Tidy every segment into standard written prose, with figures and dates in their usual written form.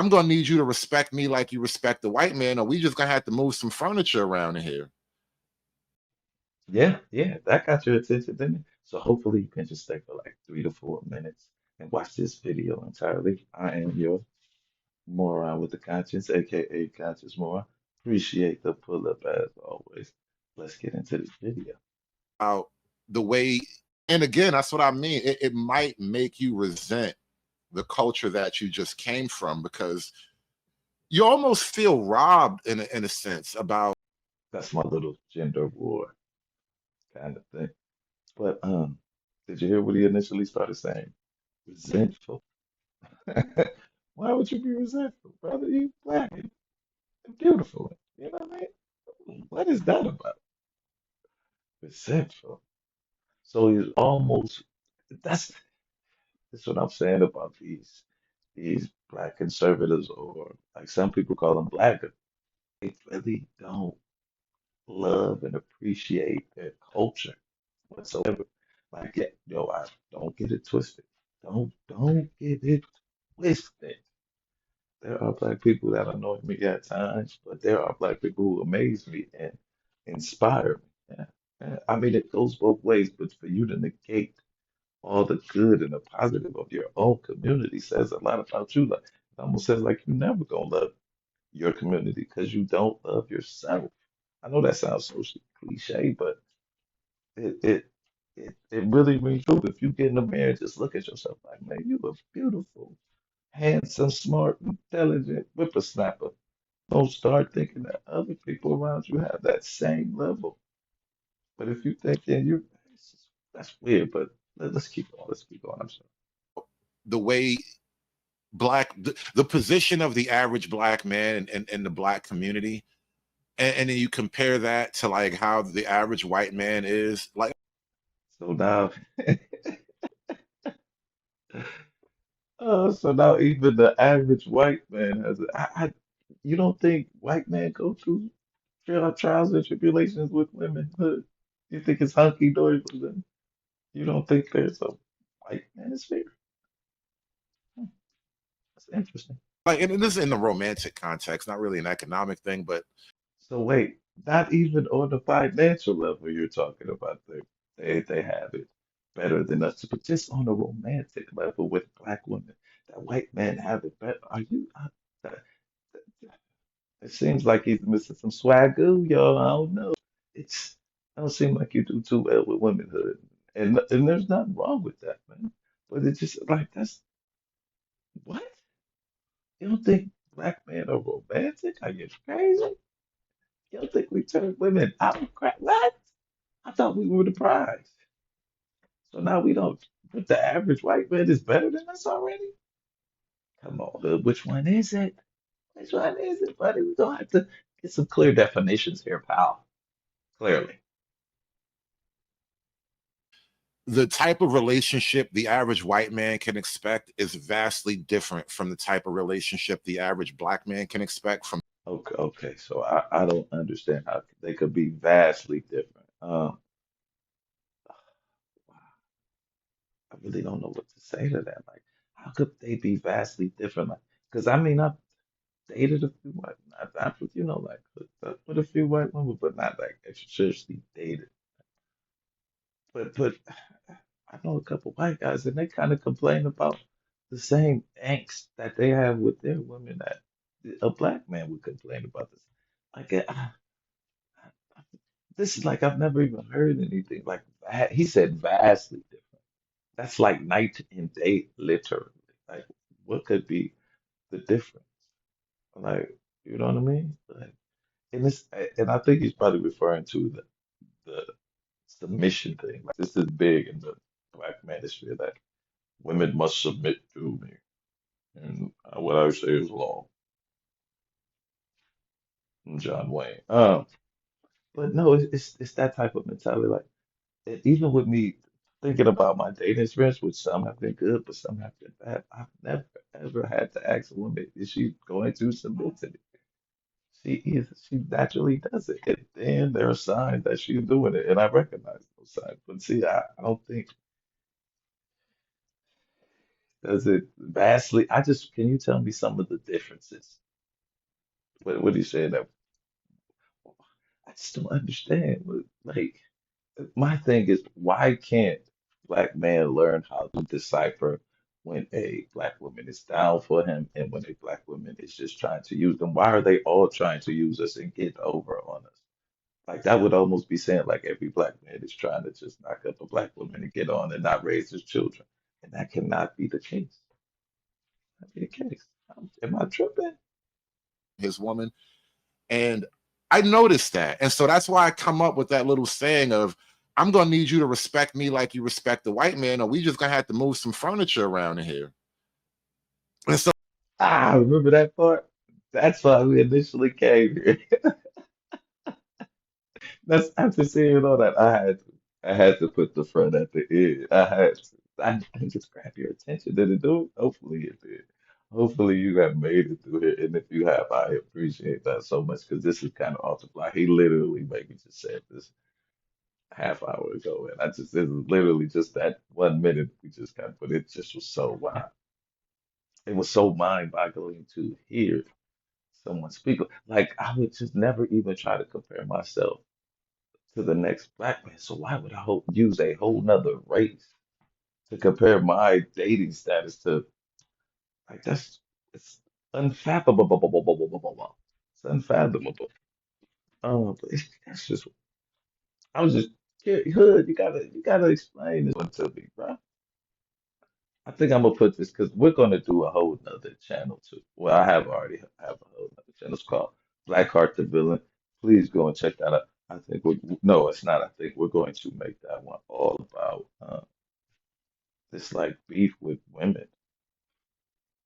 I'm gonna need you to respect me like you respect the white man, or we just gonna have to move some furniture around in here. Yeah, yeah, that got your attention, didn't it? So hopefully you can just stay for like 3 to 4 minutes and watch this video entirely. I am your moron with the conscience, aka Conscious Moron. Appreciate the pull up as always. Let's get into this video. About the way, and again, that's what I mean. It might make you resent the culture that you just came from because you almost feel robbed in a sense about. That's my little gender war kind of thing. But did you hear what he initially started saying? Resentful. Why would you be resentful, brother? You black and beautiful. You know what I mean? What is that about? Resentful. So he's almost that's that's what I'm saying about these black conservatives, or like some people call them black. They really don't love and appreciate their culture whatsoever. Like, yeah, yo, I don't get it twisted. Don't get it twisted. There are black people that annoy me at times, but there are black people who amaze me and inspire me. Yeah. Yeah. I mean, it goes both ways, but for you to negate all the good and the positive of your own community says a lot about you. Like, it almost says like you never gonna love your community because you don't love yourself. I know that sounds so cliche, but it it it really rings true. If you get in the mirror and just look at yourself like, man, you are beautiful, handsome, smart, intelligent, whippersnapper. Don't start thinking that other people around you have that same level. But if you think, yeah, that's weird. But let's keep going. Let's keep going. I'm sorry. The way the position of the average black man in the black community, and then you compare that to like how the average white man is like. So now, so now even the average white man has. You don't think white men go through trials and tribulations with womenhood? You think it's hunky dory for them? You don't think there's a white manosphere? Hmm, that's interesting. Like, and this is in the romantic context, not really an economic thing, but So wait, not even on the financial level you're talking about, they have it better than us, but just on a romantic level with black women, that white men have it better. Are you? That- it seems like he's missing some swagoo, yo. I don't know. It's I don't seem like you do too well with womanhood, and there's nothing wrong with that, man. But it's just like that's what you don't think black men are romantic? Are you crazy? You don't think we turn women out of crap? What? I thought we were the prize. So now we don't. But the average white man is better than us already. Come on, hood. Which one is it? Which one is it, buddy? We're gonna have to get some clear definitions here, pal. Clearly. the type of relationship the average white man can expect is vastly different from the type of relationship the average black man can expect from. Okay, okay. So I don't understand how they could be vastly different. I really don't know what to say to that. Like, how could they be vastly different? Like, because I mean, I've dated a few white, not with, like with a few white women, but not like seriously dated. But I know a couple white guys, and they kind of complain about the same angst that they have with their women that a black man would complain about this. Like, this is like I've never even heard anything like that. He said vastly different. That's like night and day, literally. Like, what could be the difference? Like, you know what I mean? Like, and I think he's probably referring to the submission thing. Like, this is big in the black manosphere that women must submit to me, and what I say is law. John Wayne. But no, it's that type of mentality. Like, even with me thinking about my dating experience, which some have been good, but some have been bad, I've never ever had to ask a woman, is she going to submit to me? She is. She naturally does it. And then there are signs that she's doing it, and I recognize those signs. But see, I don't think Does it vastly? I just can you tell me some of the differences? What do you say that? I just don't understand. Like my thing is, why can't black man learn how to decipher when a black woman is down for him and when a black woman is just trying to use them? Why are they all trying to use us and get over on us? Like that would almost be saying like every black man is trying to just knock up a black woman and get on and not raise his children. And that cannot be the case. Not be the case. Am I tripping? his woman. And I noticed that. And so that's why I come up with that little saying of, I'm going to need you to respect me like you respect the white man, or we just going to have to move some furniture around in here. And so Ah, remember that part? That's why we initially came here. That's after seeing all that. I had to put the front at the end. I had to. I didn't just grab your attention. Did it do it? Hopefully it did. Hopefully you have made it through here. And if you have, I appreciate that so much because this is kind of off the fly. He literally maybe just said this half hour ago. And I just, this is literally just that 1 minute we just got, but it just was so wow. It was so mind-boggling to hear someone speak. Like I would just never even try to compare myself to the next black man. So why would I use a whole nother race to compare my dating status to? Like that's it's unfathomable. It's unfathomable. But that's just I was just Hood. You gotta explain this one to me, bro. I think I'm gonna put this because we're gonna do a whole nother channel too. Well, I have already have a whole nother channel. It's called Blackheart the Villain. Please go and check that out. I think we no, it's not. I think we're going to make that one all about this like beef with women.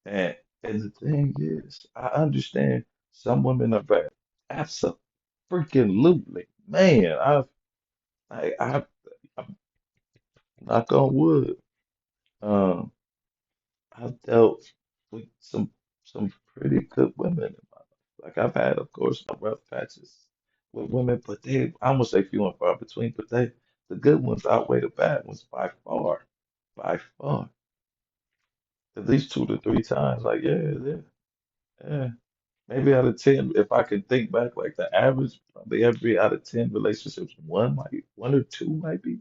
And the thing is, I understand some women are bad. Absolutely, man. I I'm knock on wood. Um, I've dealt with some pretty good women in my life. Like I've had, of course, my rough patches with women, but I almost say few and far between. But the good ones outweigh the bad ones by far, at least 2 to 3 times. Like yeah. Maybe out of 10, if I can think back, like the average, probably every out of 10 relationships, one or two might be,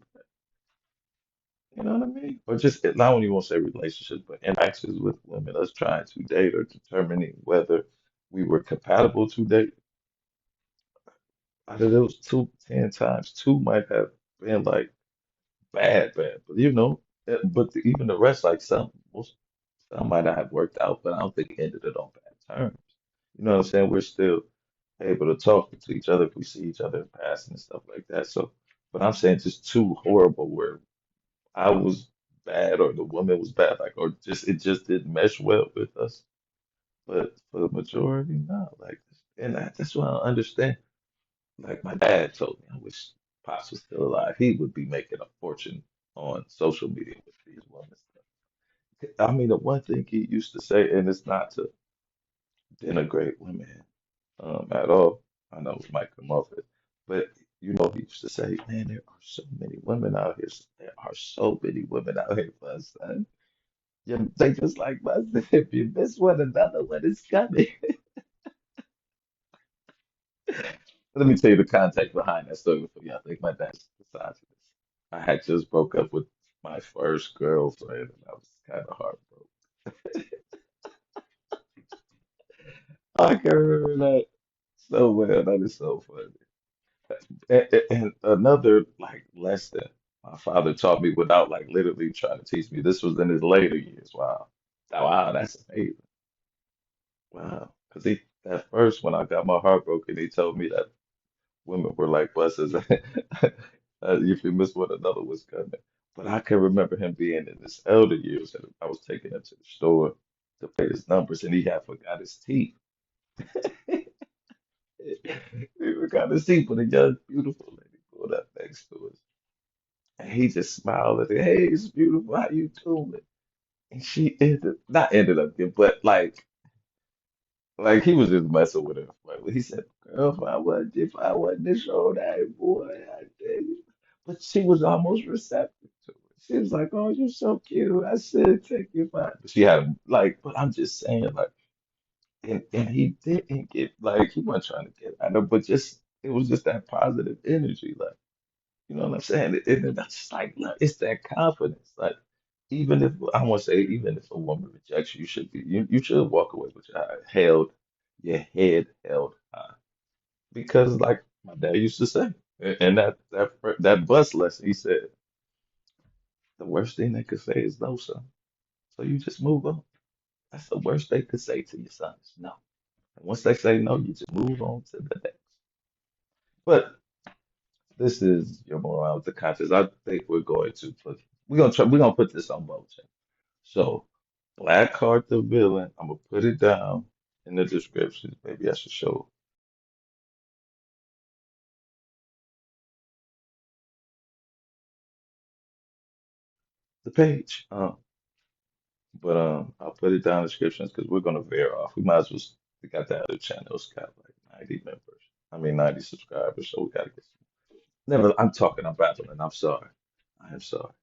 you know what I mean? Or just not only want to say relationships, but interactions with women, us trying to date or determining whether we were compatible to date. Out of those 10 times, two might have been like bad, but even the rest, like some might not have worked out, but I don't think it ended it on bad terms. You know what I'm saying? We're still able to talk to each other if we see each other in passing and stuff like that. So, but I'm saying just too horrible where I was bad or the woman was bad, like, or just it just didn't mesh well with us. But for the majority, no, like, and that's what I don't understand. Like my dad told me, I wish Pops was still alive. He would be making a fortune on social media with these women. I mean, the one thing he used to say, and it's not to denigrate women at all. I know it might come off it, but he used to say, "Man, there are so many women out here. There are so many women out here, my son. They just like my son. If you miss one, another one is coming." Let me tell you the context behind that story before y'all think my dad's misogynist. I had just broke up with my first girlfriend, and I was kind of heartbroken. I can remember that so well. That is so funny. And another like lesson my father taught me without like literally trying to teach me. This was in his later years. Wow. Wow, that's amazing. Wow. Because he at first when I got my heart broken, he told me that women were like buses. If you miss one another was coming. But I can remember him being in his elder years and I was taking him to the store to pay his numbers and he had forgot his teeth. He forgot his teeth, but a young, beautiful lady pulled up next to us. And he just smiled at her. Hey, it's beautiful. How you doing? And she ended up getting, but like he was just messing with her. Like he said, girl, if I wasn't this old that boy, I tell you. But she was almost receptive to it. She was like, "Oh, you're so cute." I said, "Take your back." She had like, but I'm just saying, like, and he didn't get like he wasn't trying to get at her, but just it was just that positive energy, like you know what I'm saying? And that's just like it's that confidence, like. Even if I want to say, even if a woman rejects you, you should walk away with your head held high. Because like my dad used to say, and that bus lesson, he said, the worst thing they could say is no, son. So you just move on. That's the worst they could say to your son is no. And once they say no, you just move on to the next. But this is your moral of the conscious. I think we're gonna put this on both. So, Blackheart the villain. I'm gonna put it down in the description. Maybe I should show the page. But I'll put it down in the descriptions because we're gonna veer off. We might as well. We got that other channel. It's got like 90 members. I mean 90 subscribers. So we gotta get some. Never. I'm talking. I'm babbling. I'm sorry. I am sorry.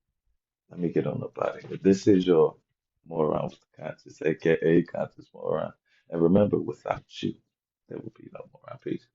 Let me get on up out of here. This is your Moron with the Conscious, aka Conscious Moron. And remember, without you, there will be no Moron. Peace.